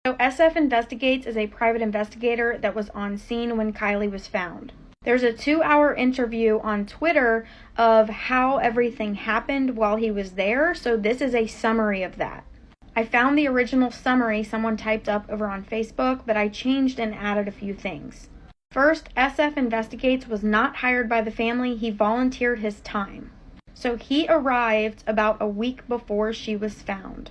So SF Investigates is a private investigator that was on scene when Kiely was found. There's a 2-hour interview on Twitter of how everything happened while he was there, so this is a summary of that. I found the original summary someone typed up over on Facebook, but I changed and added a few things. First, SF Investigates was not hired by the family, he volunteered his time. So he arrived about a week before she was found.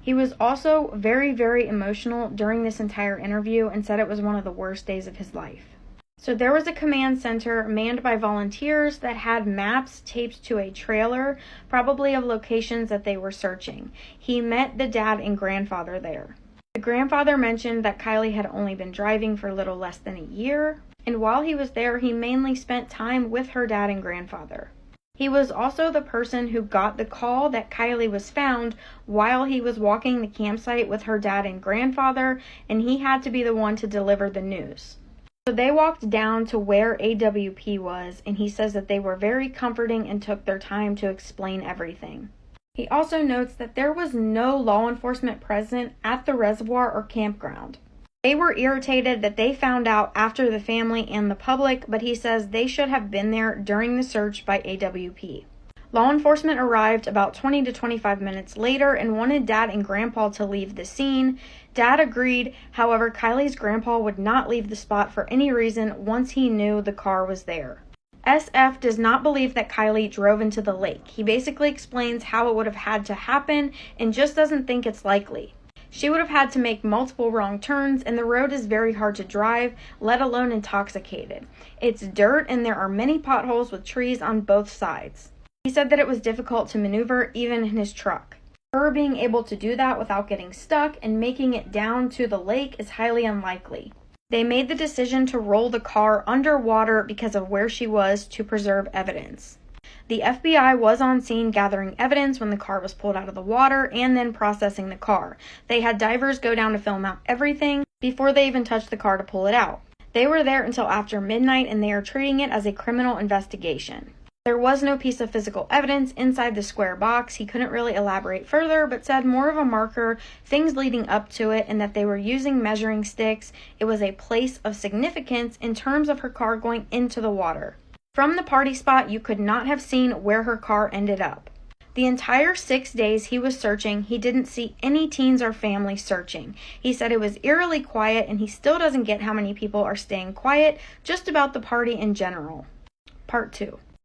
He was also very, very emotional during this entire interview and said it was one of the worst days of his life. So there was a command center manned by volunteers that had maps taped to a trailer, probably of locations that they were searching. He met the dad and grandfather there. The grandfather mentioned that Kiely had only been driving for a little less than a year, and while he was there, he mainly spent time with her dad and grandfather. He was also the person who got the call that Kiely was found while he was walking the campsite with her dad and grandfather, and he had to be the one to deliver the news. So they walked down to where AWP was, and he says that they were very comforting and took their time to explain everything. He also notes that there was no law enforcement present at the reservoir or campground. They were irritated that they found out after the family and the public, but he says they should have been there during the search by AWP. Law enforcement arrived about 20 to 25 minutes later and wanted Dad and Grandpa to leave the scene. Dad agreed, however, Kiely's grandpa would not leave the spot for any reason once he knew the car was there. SF does not believe that Kiely drove into the lake. He basically explains how it would have had to happen and just doesn't think it's likely. She would have had to make multiple wrong turns, and the road is very hard to drive, let alone intoxicated. It's dirt and there are many potholes with trees on both sides. He said that it was difficult to maneuver even in his truck. Her being able to do that without getting stuck and making it down to the lake is highly unlikely. They made the decision to roll the car underwater because of where she was to preserve evidence. The FBI was on scene gathering evidence when the car was pulled out of the water and then processing the car. They had divers go down to film out everything before they even touched the car to pull it out. They were there until after midnight and they are treating it as a criminal investigation. There was no piece of physical evidence inside the square box. He couldn't really elaborate further, but said more of a marker, things leading up to it, and that they were using measuring sticks. It was a place of significance in terms of her car going into the water. From the party spot, you could not have seen where her car ended up. The entire 6 days he was searching, he didn't see any teens or family searching. He said it was eerily quiet, and he still doesn't get how many people are staying quiet just about the party in general. Part 2.